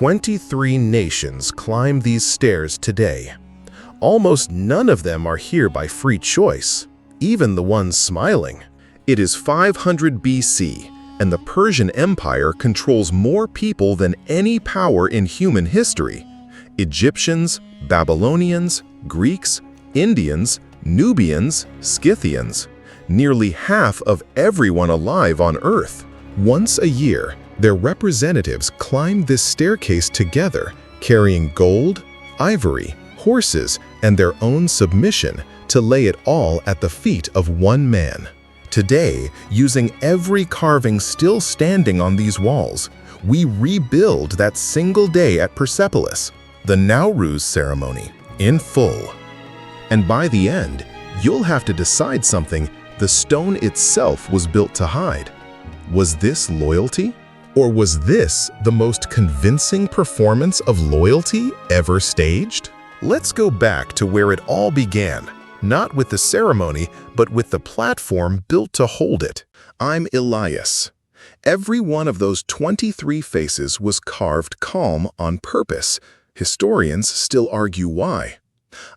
23 nations climb these stairs today. Almost none of them are here by free choice, even the ones smiling. It is 500 BC, and the Persian Empire controls more people than any power in human history. Egyptians, Babylonians, Greeks, Indians, Nubians, Scythians, nearly half of everyone alive on Earth. Once a year, their representatives climb this staircase together, carrying gold, ivory, horses, and their own submission to lay it all at the feet of one man. Today, using every carving still standing on these walls, we rebuild that single day at Persepolis, the Nowruz ceremony, in full. And by the end, you'll have to decide something the stone itself was built to hide. Was this loyalty? Or was this the most convincing performance of loyalty ever staged? Let's go back to where it all began, not with the ceremony, but with the platform built to hold it. I'm Elias. Every one of those 23 faces was carved calm on purpose. Historians still argue why.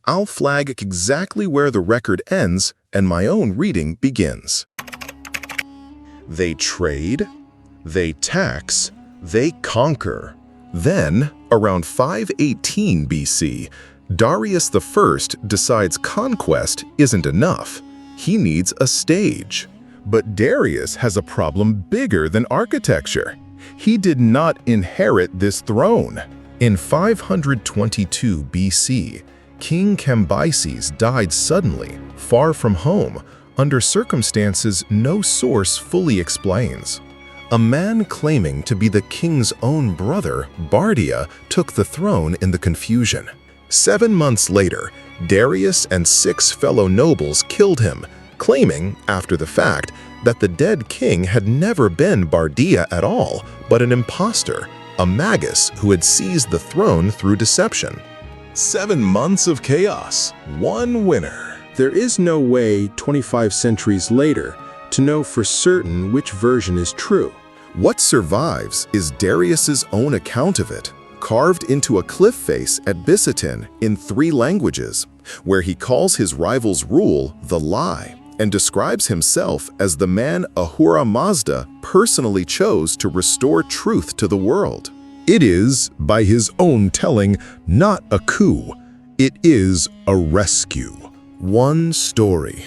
I'll flag exactly where the record ends and my own reading begins. They trade, they tax, they conquer. Then, around 518 BC, Darius the First decides conquest isn't enough. He needs a stage. But Darius has a problem bigger than architecture. He did not inherit this throne. In 522 BC, King Cambyses died suddenly, far from home, under circumstances no source fully explains. A man claiming to be the king's own brother, Bardia, took the throne in the confusion. 7 months later, Darius and 6 fellow nobles killed him, claiming, after the fact, that the dead king had never been Bardia at all, but an impostor, a magus who had seized the throne through deception. 7 months of chaos, one winner. There is no way 25 centuries later to know for certain which version is true. What survives is Darius's own account of it, carved into a cliff face at Bisitun in 3 languages, where he calls his rival's rule the lie and describes himself as the man Ahura Mazda personally chose to restore truth to the world. It is, by his own telling, not a coup. It is a rescue. One story,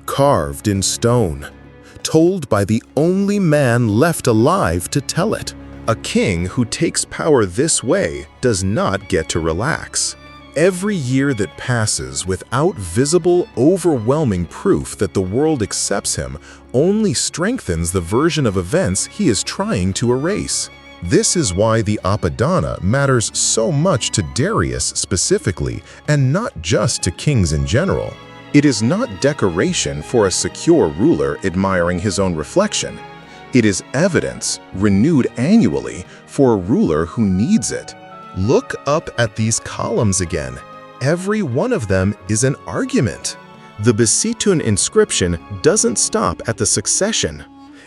carved in stone, told by the only man left alive to tell it. A king who takes power this way does not get to relax. Every year that passes without visible, overwhelming proof that the world accepts him only strengthens the version of events he is trying to erase. This is why the Apadana matters so much to Darius specifically, and not just to kings in general. It is not decoration for a secure ruler admiring his own reflection. It is evidence, renewed annually, for a ruler who needs it. Look up at these columns again. Every one of them is an argument. The Bisitun inscription doesn't stop at the succession.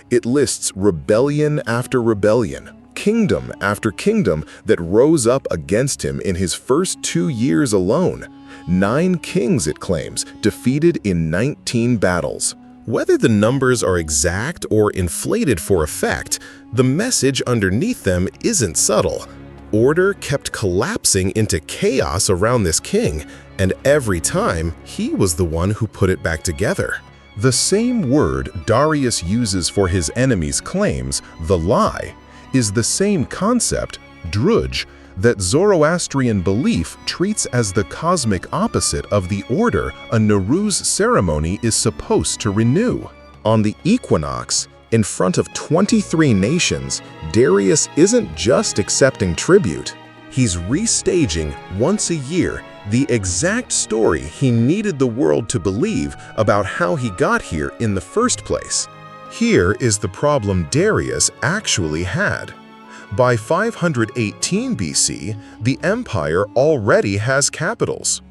It lists rebellion after rebellion, kingdom after kingdom that rose up against him in his first 2 years alone. 9 kings, it claims, defeated in 19 battles. Whether the numbers are exact or inflated for effect, the message underneath them isn't subtle. Order kept collapsing into chaos around this king, and every time, he was the one who put it back together. The same word Darius uses for his enemies' claims, the lie, is the same concept, druj, that Zoroastrian belief treats as the cosmic opposite of the order a Nowruz ceremony is supposed to renew. On the equinox, in front of 23 nations, Darius isn't just accepting tribute. He's restaging once a year the exact story he needed the world to believe about how he got here in the first place. Here is the problem Darius actually had. By 518 BC, the empire already has capitals.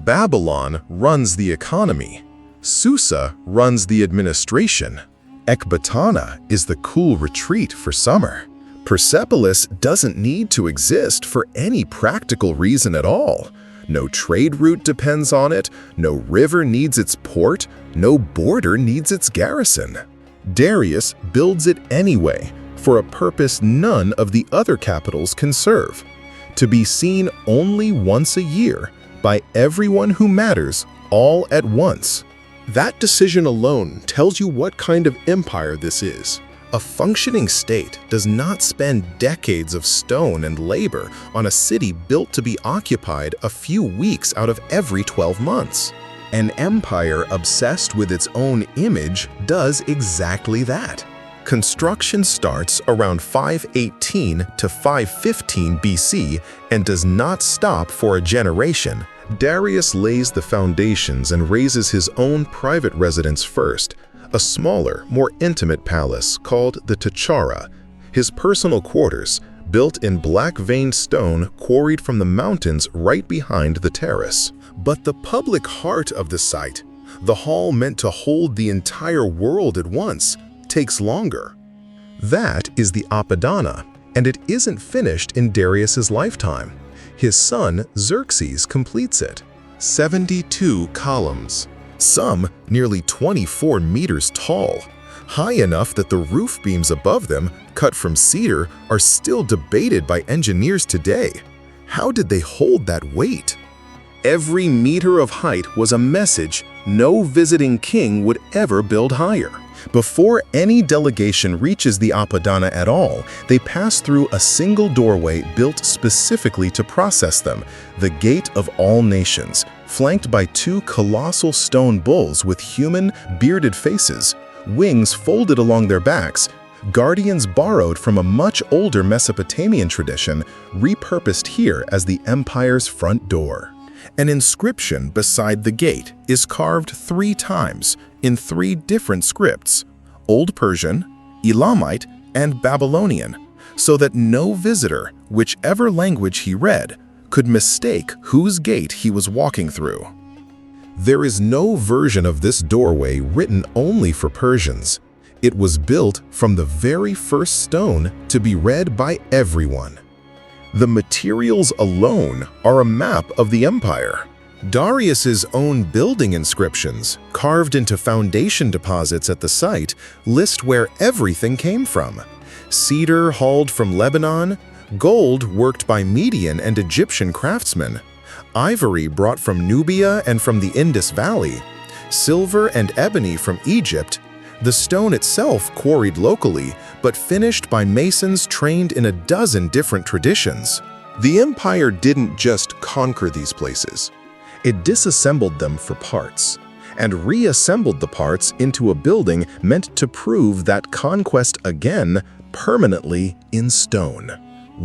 Babylon runs the economy. Susa runs the administration. Ecbatana is the cool retreat for summer. Persepolis doesn't need to exist for any practical reason at all. No trade route depends on it, no river needs its port, no border needs its garrison. Darius builds it anyway, for a purpose none of the other capitals can serve: to be seen only once a year by everyone who matters all at once. That decision alone tells you what kind of empire this is. A functioning state does not spend decades of stone and labor on a city built to be occupied a few weeks out of every 12 months. An empire obsessed with its own image does exactly that. Construction starts around 518 to 515 BC and does not stop for a generation. Darius lays the foundations and raises his own private residence first, a smaller, more intimate palace called the Tachara, his personal quarters, built in black-veined stone quarried from the mountains right behind the terrace. But the public heart of the site, the hall meant to hold the entire world at once, takes longer. That is the Apadana, and it isn't finished in Darius's lifetime. His son, Xerxes, completes it. 72 columns, some nearly 24 meters tall, high enough that the roof beams above them, cut from cedar, are still debated by engineers today. How did they hold that weight? Every meter of height was a message no visiting king would ever build higher. Before any delegation reaches the Apadana at all, they pass through a single doorway built specifically to process them, the Gate of All Nations, flanked by two colossal stone bulls with human, bearded faces, wings folded along their backs, guardians borrowed from a much older Mesopotamian tradition, repurposed here as the empire's front door. An inscription beside the gate is carved 3 times in 3 different scripts: Old Persian, Elamite, and Babylonian, so that no visitor, whichever language he read, could mistake whose gate he was walking through. There is no version of this doorway written only for Persians. It was built from the very first stone to be read by everyone. The materials alone are a map of the empire. Darius's own building inscriptions, carved into foundation deposits at the site, list where everything came from: cedar hauled from Lebanon, gold worked by Median and Egyptian craftsmen, ivory brought from Nubia and from the Indus Valley, silver and ebony from Egypt, the stone itself quarried locally, but finished by masons trained in a dozen different traditions. The empire didn't just conquer these places. It disassembled them for parts, and reassembled the parts into a building meant to prove that conquest again, permanently in stone.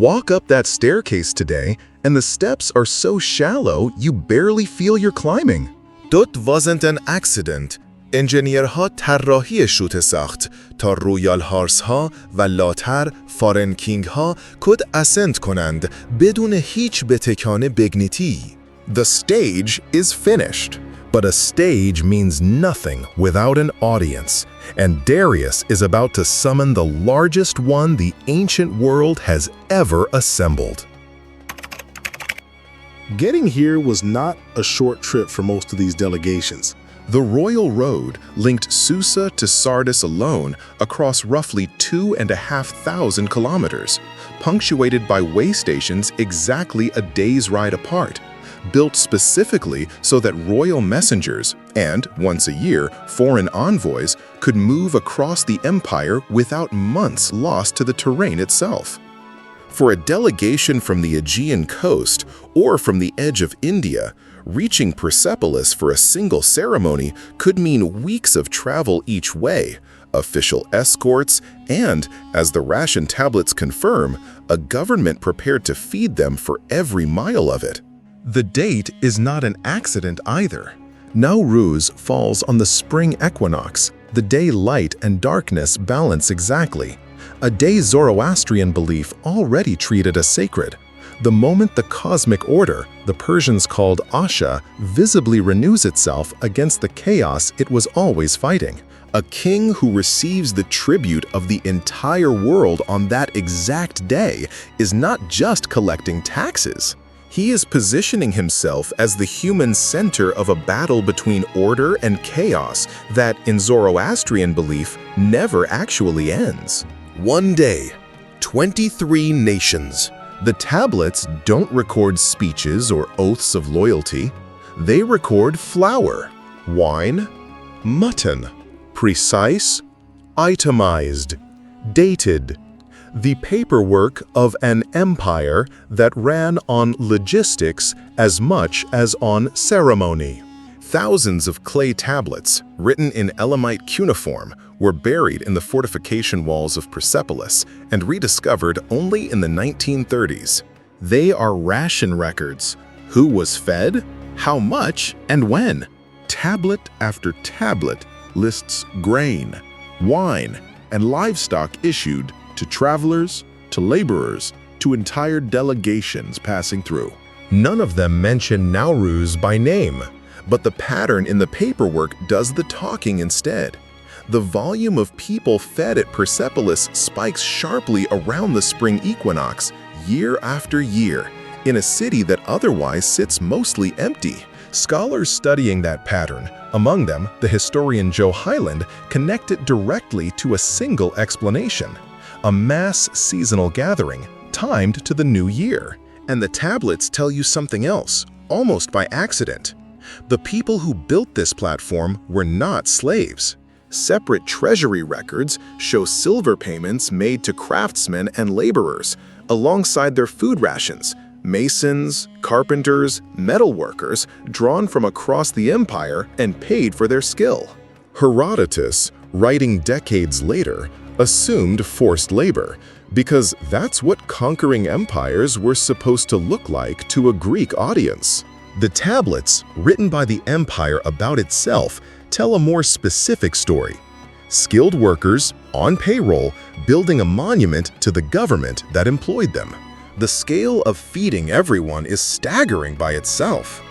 Walk up that staircase today, and the steps are so shallow you barely feel you're climbing. That wasn't an accident. انجینیرها طراحی شوت ساخت تا رویال هارس ها و لاتر فارن کینگ ها کد اسنت کنند بدون هیچ بتکان بگنیتی. The stage is finished, but a stage means nothing without an audience, and Darius is about to summon the largest one the ancient world has ever assembled. Getting here was not a short trip for most of these delegations. The Royal Road linked Susa to Sardis alone across roughly 2,500 kilometers, punctuated by way stations exactly a day's ride apart, built specifically so that royal messengers and, once a year, foreign envoys could move across the empire without months lost to the terrain itself. For a delegation from the Aegean coast or from the edge of India, reaching Persepolis for a single ceremony could mean weeks of travel each way, official escorts, and, as the ration tablets confirm, a government prepared to feed them for every mile of it. The date is not an accident either. Nowruz falls on the spring equinox. The day light and darkness balance exactly, a day Zoroastrian belief already treated as sacred. The moment the cosmic order, the Persians called Asha, visibly renews itself against the chaos it was always fighting, A king who receives the tribute of the entire world on that exact day is not just collecting taxes. He is positioning himself as the human center of a battle between order and chaos that, in Zoroastrian belief, never actually ends. One day, 23 nations. The tablets don't record speeches or oaths of loyalty. They record flour, wine, mutton, precise, itemized, dated, the paperwork of an empire that ran on logistics as much as on ceremony. Thousands of clay tablets, written in Elamite cuneiform, were buried in the fortification walls of Persepolis and rediscovered only in the 1930s. They are ration records. Who was fed, how much, and when. Tablet after tablet lists grain, wine, and livestock issued to travelers, to laborers, to entire delegations passing through. None of them mention Nowruz by name, but the pattern in the paperwork does the talking instead. The volume of people fed at Persepolis spikes sharply around the spring equinox, year after year, in a city that otherwise sits mostly empty. Scholars studying that pattern, among them the historian Joe Hyland, connect it directly to a single explanation: a mass seasonal gathering timed to the new year. And the tablets tell you something else, almost by accident. The people who built this platform were not slaves. Separate treasury records show silver payments made to craftsmen and laborers, alongside their food rations, masons, carpenters, metalworkers, drawn from across the empire and paid for their skill. Herodotus, writing decades later, assumed forced labor, because that's what conquering empires were supposed to look like to a Greek audience. The tablets, written by the empire about itself, tell a more specific story. Skilled workers, on payroll, building a monument to the government that employed them. The scale of feeding everyone is staggering by itself.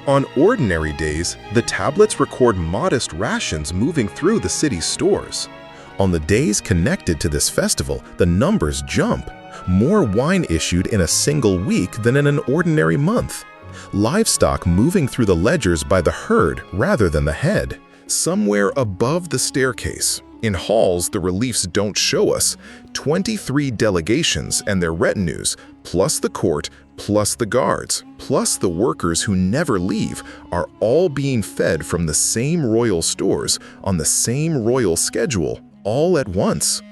On ordinary days, the tablets record modest rations moving through the city's stores. On the days connected to this festival, the numbers jump. More wine issued in a single week than in an ordinary month. Livestock moving through the ledgers by the herd rather than the head. Somewhere above the staircase, in halls the reliefs don't show us, 23 delegations and their retinues, plus the court, plus the guards, plus the workers who never leave, are all being fed from the same royal stores on the same royal schedule, all at once.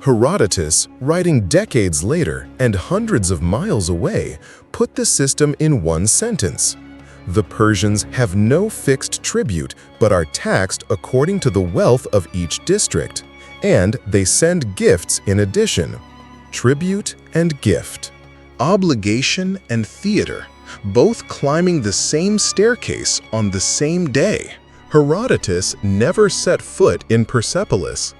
Herodotus, writing decades later and hundreds of miles away, put the system in one sentence: the Persians have no fixed tribute, but are taxed according to the wealth of each district, and they send gifts in addition. Tribute and gift. Obligation and theater, both climbing the same staircase on the same day. Herodotus never set foot in Persepolis.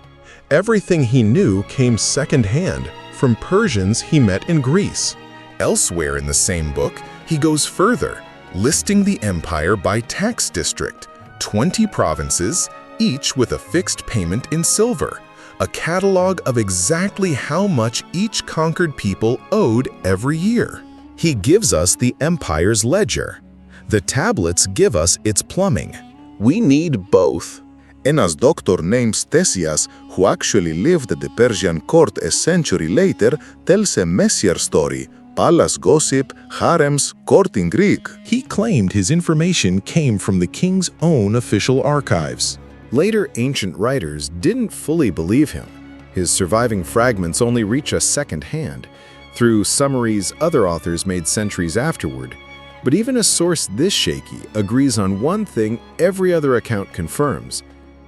Everything he knew came second-hand from Persians he met in Greece. Elsewhere in the same book, he goes further, listing the empire by tax district, 20 provinces, each with a fixed payment in silver, a catalog of exactly how much each conquered people owed every year. He gives us the empire's ledger. The tablets give us its plumbing. We need both. And as Dr. named Theseus, who actually lived at the Persian court a century later, tells a messier story, palace gossip, harems, court in Greek. He claimed his information came from the king's own official archives. Later ancient writers didn't fully believe him. His surviving fragments only reach us second-hand, through summaries other authors made centuries afterward. But even a source this shaky agrees on one thing every other account confirms: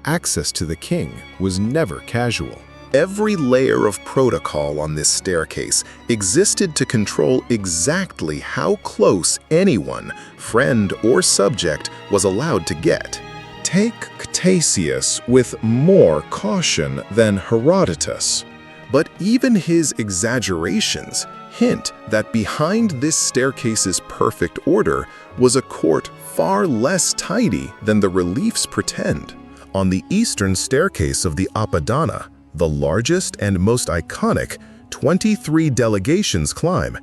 access to the king was never casual. Every layer of protocol on this staircase existed to control exactly how close anyone, friend or subject, was allowed to get. Take Ctesias with more caution than Herodotus. But even his exaggerations hint that behind this staircase's perfect order was a court far less tidy than the reliefs pretend. On the eastern staircase of the Apadana, the largest and most iconic, 23 delegations climb,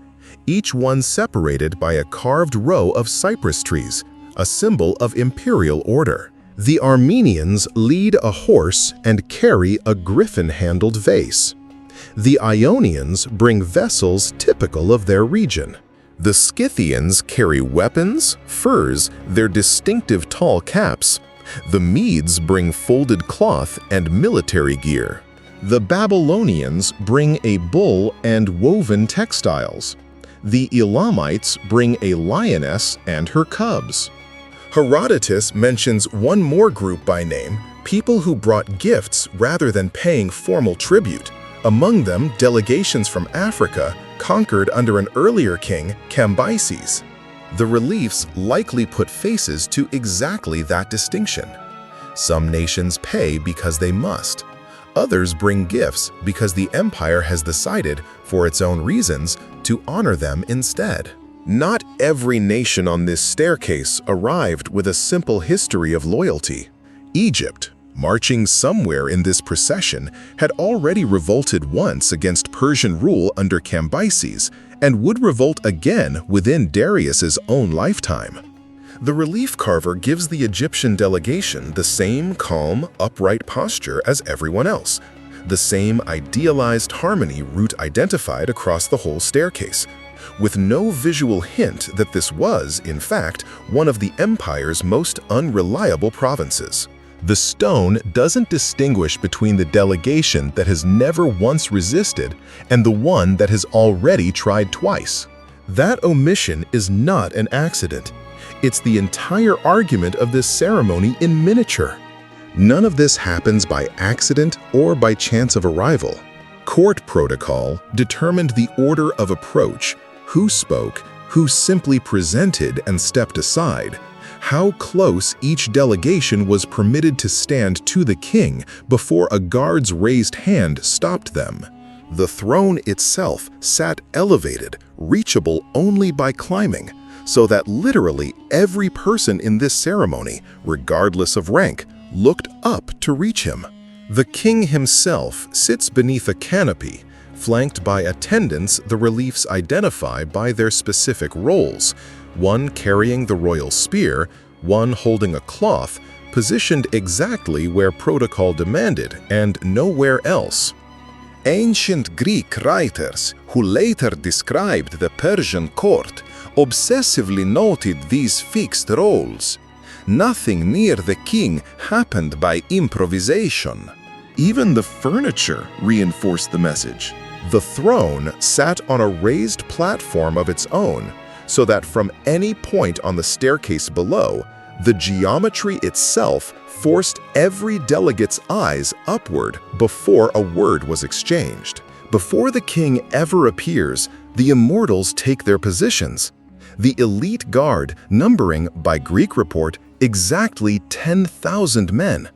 each one separated by a carved row of cypress trees, a symbol of imperial order. The Armenians lead a horse and carry a griffin-handled vase. The Ionians bring vessels typical of their region. The Scythians carry weapons, furs, their distinctive tall caps. The Medes bring folded cloth and military gear. The Babylonians bring a bull and woven textiles. The Elamites bring a lioness and her cubs. Herodotus mentions one more group by name, people who brought gifts rather than paying formal tribute. Among them, delegations from Africa, conquered under an earlier king, Cambyses. The reliefs likely put faces to exactly that distinction. Some nations pay because they must. Others bring gifts because the empire has decided, for its own reasons, to honor them instead. Not every nation on this staircase arrived with a simple history of loyalty. Egypt, marching somewhere in this procession, had already revolted once against Persian rule under Cambyses and would revolt again within Darius's own lifetime. The relief carver gives the Egyptian delegation the same calm, upright posture as everyone else, the same idealized harmony route identified across the whole staircase, with no visual hint that this was, in fact, one of the empire's most unreliable provinces. The stone doesn't distinguish between the delegation that has never once resisted and the one that has already tried twice. That omission is not an accident. It's the entire argument of this ceremony in miniature. None of this happens by accident or by chance of arrival. Court protocol determined the order of approach, who spoke, who simply presented and stepped aside, how close each delegation was permitted to stand to the king before a guard's raised hand stopped them. The throne itself sat elevated, reachable only by climbing, so that literally every person in this ceremony, regardless of rank, looked up to reach him. The king himself sits beneath a canopy, flanked by attendants the reliefs identify by their specific roles, one carrying the royal spear, one holding a cloth, positioned exactly where protocol demanded and nowhere else. Ancient Greek writers, who later described the Persian court, obsessively noted these fixed roles. Nothing near the king happened by improvisation. Even the furniture reinforced the message. The throne sat on a raised platform of its own, so that from any point on the staircase below, the geometry itself forced every delegate's eyes upward before a word was exchanged. Before the king ever appears, the immortals take their positions. The elite guard, numbering, by Greek report, exactly 10,000 men,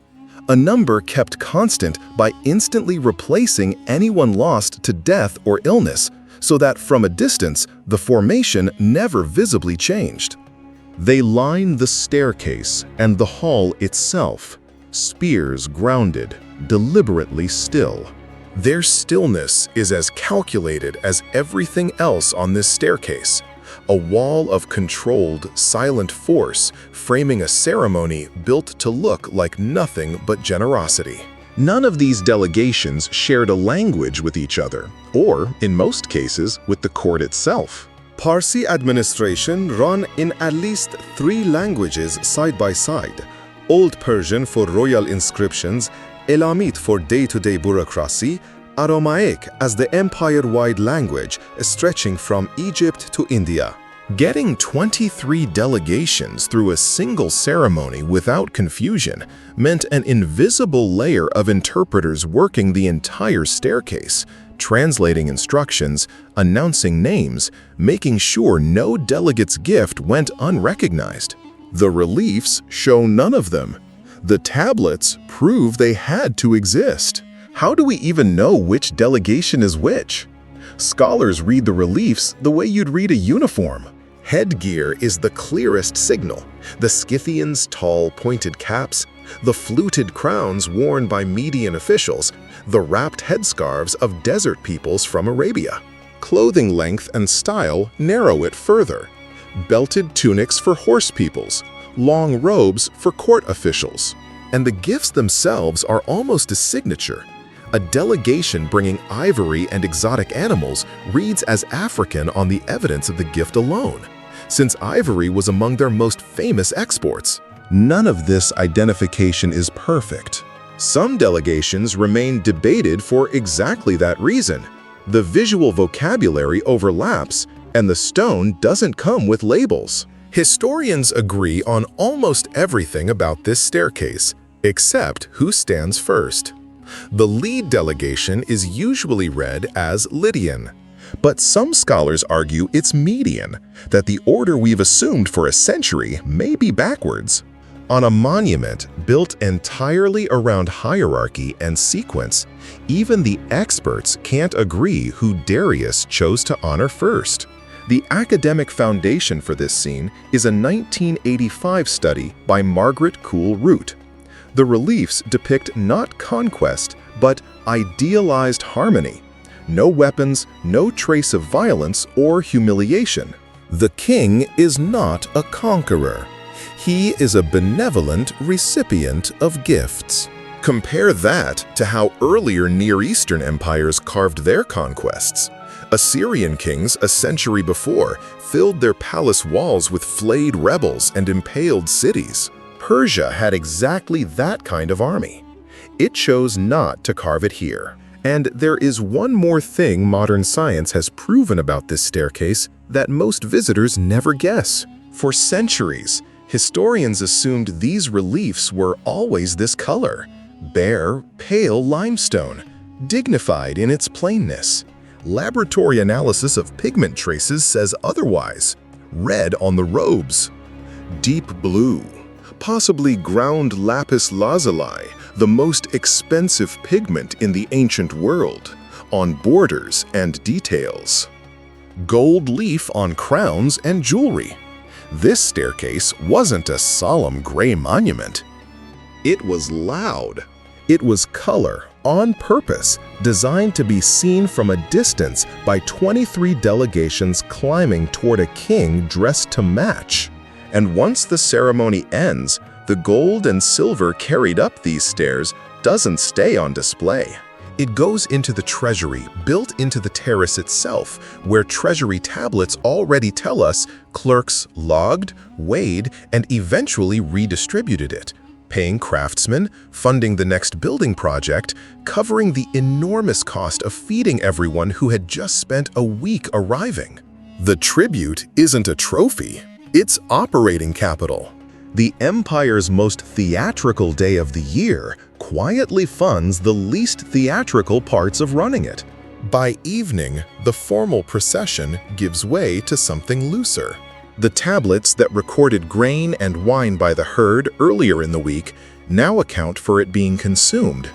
a number kept constant by instantly replacing anyone lost to death or illness, so that from a distance, the formation never visibly changed. They line the staircase and the hall itself, spears grounded, deliberately still. Their stillness is as calculated as everything else on this staircase, a wall of controlled, silent force framing a ceremony built to look like nothing but generosity. None of these delegations shared a language with each other, or, in most cases, with the court itself. Parsi administration ran in at least 3 languages side by side: Old Persian for royal inscriptions, Elamite for day-to-day bureaucracy, Aramaic as the empire-wide language stretching from Egypt to India. Getting 23 delegations through a single ceremony without confusion meant an invisible layer of interpreters working the entire staircase, translating instructions, announcing names, making sure no delegate's gift went unrecognized. The reliefs show none of them. The tablets prove they had to exist. How do we even know which delegation is which? Scholars read the reliefs the way you'd read a uniform. Headgear is the clearest signal. The Scythians' tall, pointed caps, the fluted crowns worn by Median officials, the wrapped headscarves of desert peoples from Arabia. Clothing length and style narrow it further. Belted tunics for horse peoples, long robes for court officials. And the gifts themselves are almost a signature. A delegation bringing ivory and exotic animals reads as African on the evidence of the gift alone, since ivory was among their most famous exports. None of this identification is perfect. Some delegations remain debated for exactly that reason. The visual vocabulary overlaps, and the stone doesn't come with labels. Historians agree on almost everything about this staircase, except who stands first. The lead delegation is usually read as Lydian, but some scholars argue it's Median, that the order we've assumed for a century may be backwards. On a monument built entirely around hierarchy and sequence, even the experts can't agree who Darius chose to honor first. The academic foundation for this scene is a 1985 study by Margaret Cool-Root. The reliefs depict not conquest, but idealized harmony. No weapons, no trace of violence or humiliation. The king is not a conqueror. He is a benevolent recipient of gifts. Compare that to how earlier Near Eastern empires carved their conquests. Assyrian kings a century before filled their palace walls with flayed rebels and impaled cities. Persia had exactly that kind of army. It chose not to carve it here. And there is one more thing modern science has proven about this staircase that most visitors never guess. For centuries, historians assumed these reliefs were always this color, bare, pale limestone, dignified in its plainness. Laboratory analysis of pigment traces says otherwise. Red on the robes, deep blue, possibly ground lapis lazuli, the most expensive pigment in the ancient world, on borders and details. Gold leaf on crowns and jewelry. This staircase wasn't a solemn gray monument. It was loud. It was color on purpose, designed to be seen from a distance by 23 delegations climbing toward a king dressed to match. And once the ceremony ends, the gold and silver carried up these stairs doesn't stay on display. It goes into the treasury, built into the terrace itself, where treasury tablets already tell us clerks logged, weighed, and eventually redistributed it, paying craftsmen, funding the next building project, covering the enormous cost of feeding everyone who had just spent a week arriving. The tribute isn't a trophy, it's operating capital. The empire's most theatrical day of the year quietly funds the least theatrical parts of running it. By evening, the formal procession gives way to something looser. The tablets that recorded grain and wine by the herd earlier in the week now account for it being consumed.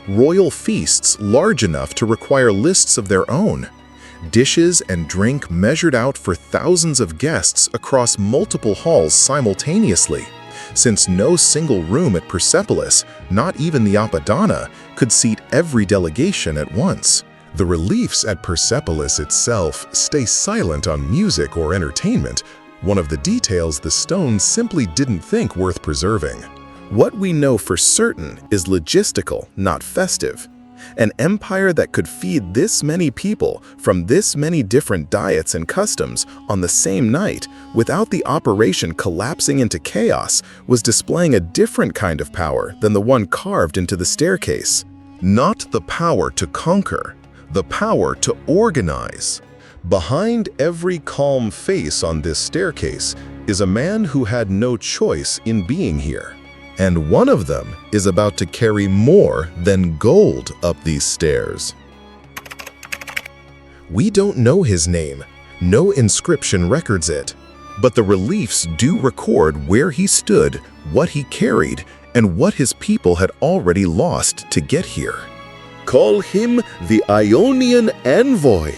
Royal feasts large enough to require lists of their own. Dishes and drink measured out for thousands of guests across multiple halls simultaneously, since no single room at Persepolis, not even the Apadana, could seat every delegation at once. The reliefs at Persepolis itself stay silent on music or entertainment, one of the details the stones simply didn't think worth preserving. What we know for certain is logistical, not festive. An empire that could feed this many people from this many different diets and customs on the same night without the operation collapsing into chaos was displaying a different kind of power than the one carved into the staircase. Not the power to conquer, the power to organize. Behind every calm face on this staircase is a man who had no choice in being here. And one of them is about to carry more than gold up these stairs. We don't know his name. No inscription records it. But the reliefs do record where he stood, what he carried, and what his people had already lost to get here. Call him the Ionian Envoy,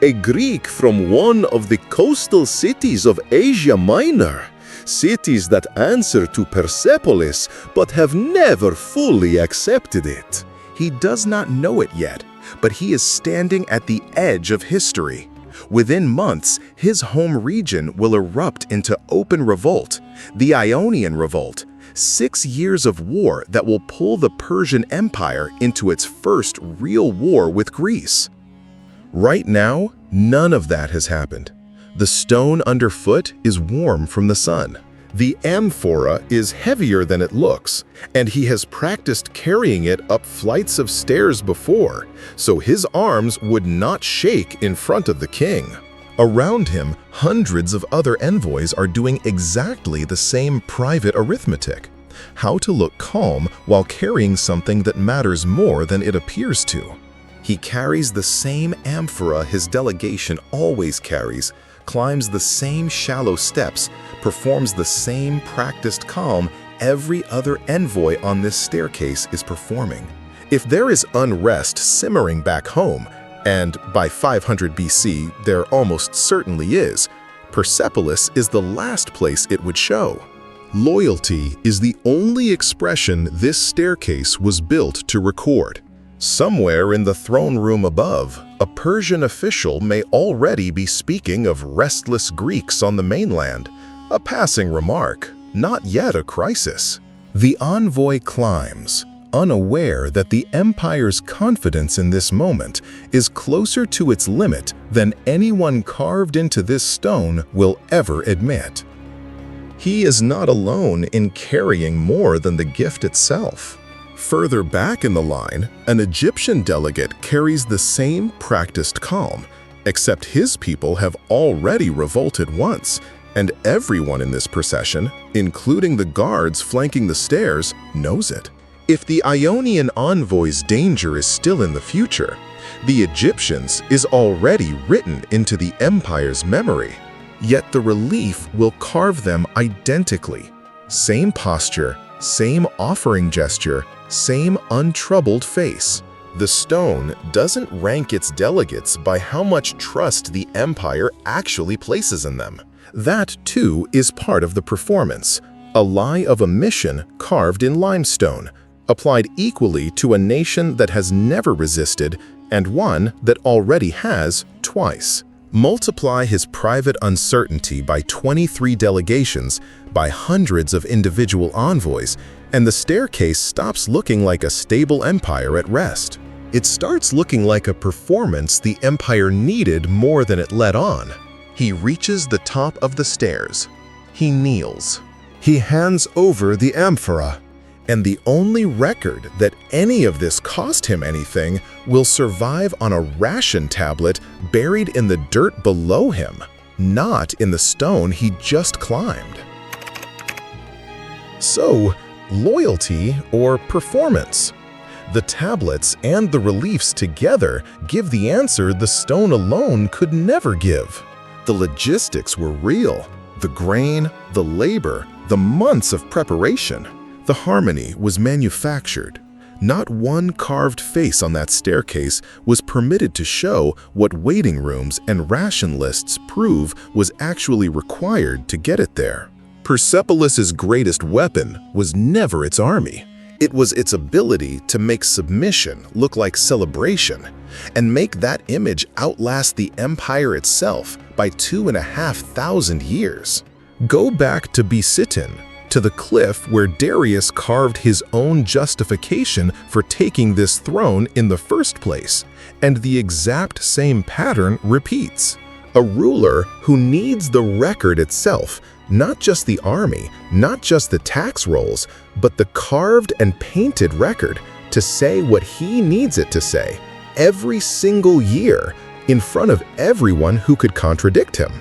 a Greek from one of the coastal cities of Asia Minor, cities that answer to Persepolis but have never fully accepted it. He does not know it yet, but he is standing at the edge of history. Within months, his home region will erupt into open revolt, the Ionian Revolt, 6 years of war that will pull the Persian Empire into its first real war with Greece. Right now, none of that has happened. The stone underfoot is warm from the sun. The amphora is heavier than it looks, and he has practiced carrying it up flights of stairs before, so his arms would not shake in front of the king. Around him, hundreds of other envoys are doing exactly the same private arithmetic. How to look calm while carrying something that matters more than it appears to. He carries the same amphora his delegation always carries, climbs the same shallow steps, performs the same practiced calm every other envoy on this staircase is performing. If there is unrest simmering back home, and by 500 BC there almost certainly is, Persepolis is the last place it would show. Loyalty is the only expression this staircase was built to record. Somewhere in the throne room above, a Persian official may already be speaking of restless Greeks on the mainland, a passing remark, not yet a crisis. The envoy climbs, unaware that the empire's confidence in this moment is closer to its limit than anyone carved into this stone will ever admit. He is not alone in carrying more than the gift itself. Further back in the line, an Egyptian delegate carries the same practiced calm, except his people have already revolted once, and everyone in this procession, including the guards flanking the stairs, knows it. If the Ionian envoy's danger is still in the future, the Egyptians is already written into the empire's memory. Yet the relief will carve them identically. Same posture, same offering gesture, same untroubled face. The stone doesn't rank its delegates by how much trust the empire actually places in them. That, too, is part of the performance, a lie of a mission carved in limestone, applied equally to a nation that has never resisted and one that already has twice. Multiply his private uncertainty by 23 delegations, by hundreds of individual envoys, and the staircase stops looking like a stable empire at rest. It starts looking like a performance the empire needed more than it let on. He reaches the top of the stairs. He kneels. He hands over the amphora. And the only record that any of this cost him anything will survive on a ration tablet buried in the dirt below him, not in the stone he just climbed. So, loyalty or performance? The tablets and the reliefs together give the answer the stone alone could never give. The logistics were real. The grain, the labor, the months of preparation. The harmony was manufactured. Not one carved face on that staircase was permitted to show what waiting rooms and ration lists prove was actually required to get it there. Persepolis's greatest weapon was never its army. It was its ability to make submission look like celebration and make that image outlast the empire itself by 2,500 years. Go back to Bisitun, to the cliff where Darius carved his own justification for taking this throne in the first place, and the exact same pattern repeats. A ruler who needs the record itself, not just the army, not just the tax rolls, but the carved and painted record to say what he needs it to say, every single year, in front of everyone who could contradict him.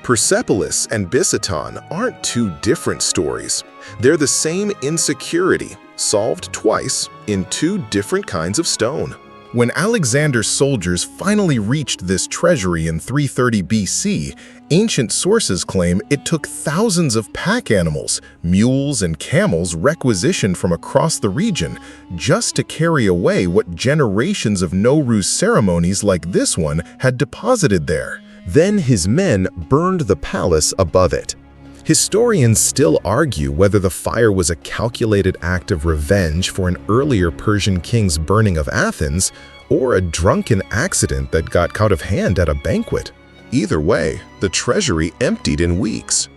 Persepolis and Bisitun aren't two different stories. They're the same insecurity, solved twice in two different kinds of stone. When Alexander's soldiers finally reached this treasury in 330 BC, ancient sources claim it took thousands of pack animals, mules and camels requisitioned from across the region just to carry away what generations of Nowruz ceremonies like this one had deposited there. Then his men burned the palace above it. Historians still argue whether the fire was a calculated act of revenge for an earlier Persian king's burning of Athens or a drunken accident that got out of hand at a banquet. Either way, the treasury emptied in weeks.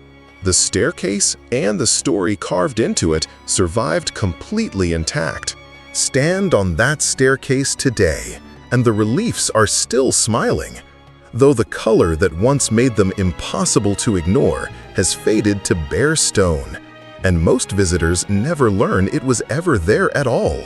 The staircase and the story carved into it survived completely intact. Stand on that staircase today, and the reliefs are still smiling, though the color that once made them impossible to ignore has faded to bare stone, and most visitors never learn it was ever there at all.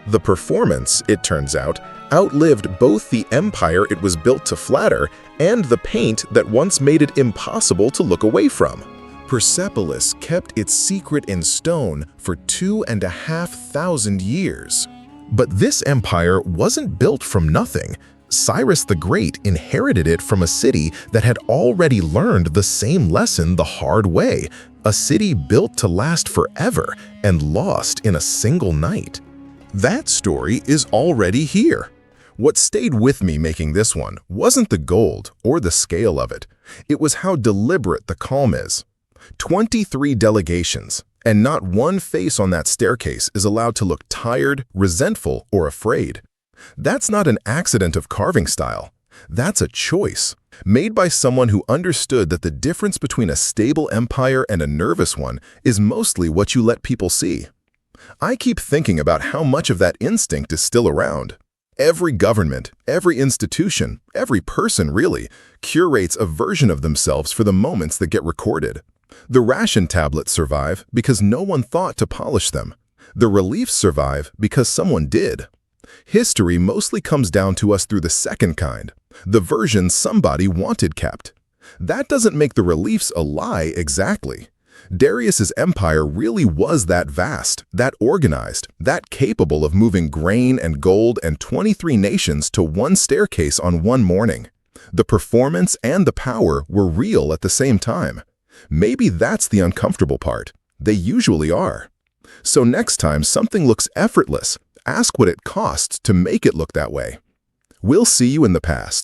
The performance, it turns out, outlived both the empire it was built to flatter and the paint that once made it impossible to look away from. Persepolis kept its secret in stone for 2,500 years. But this empire wasn't built from nothing. Cyrus the Great inherited it from a city that had already learned the same lesson the hard way, a city built to last forever and lost in a single night. That story is already here. What stayed with me making this one wasn't the gold or the scale of it. It was how deliberate the calm is. 23 delegations, and not one face on that staircase is allowed to look tired, resentful, or afraid. That's not an accident of carving style. That's a choice, made by someone who understood that the difference between a stable empire and a nervous one is mostly what you let people see. I keep thinking about how much of that instinct is still around. Every government, every institution, every person really, curates a version of themselves for the moments that get recorded. The ration tablets survive because no one thought to polish them. The reliefs survive because someone did. History mostly comes down to us through the second kind, the version somebody wanted kept. That doesn't make the reliefs a lie exactly. Darius's empire really was that vast, that organized, that capable of moving grain and gold and 23 nations to one staircase on one morning. The performance and the power were real at the same time. Maybe that's the uncomfortable part. They usually are. So next time something looks effortless, ask what it costs to make it look that way. We'll see you in the past.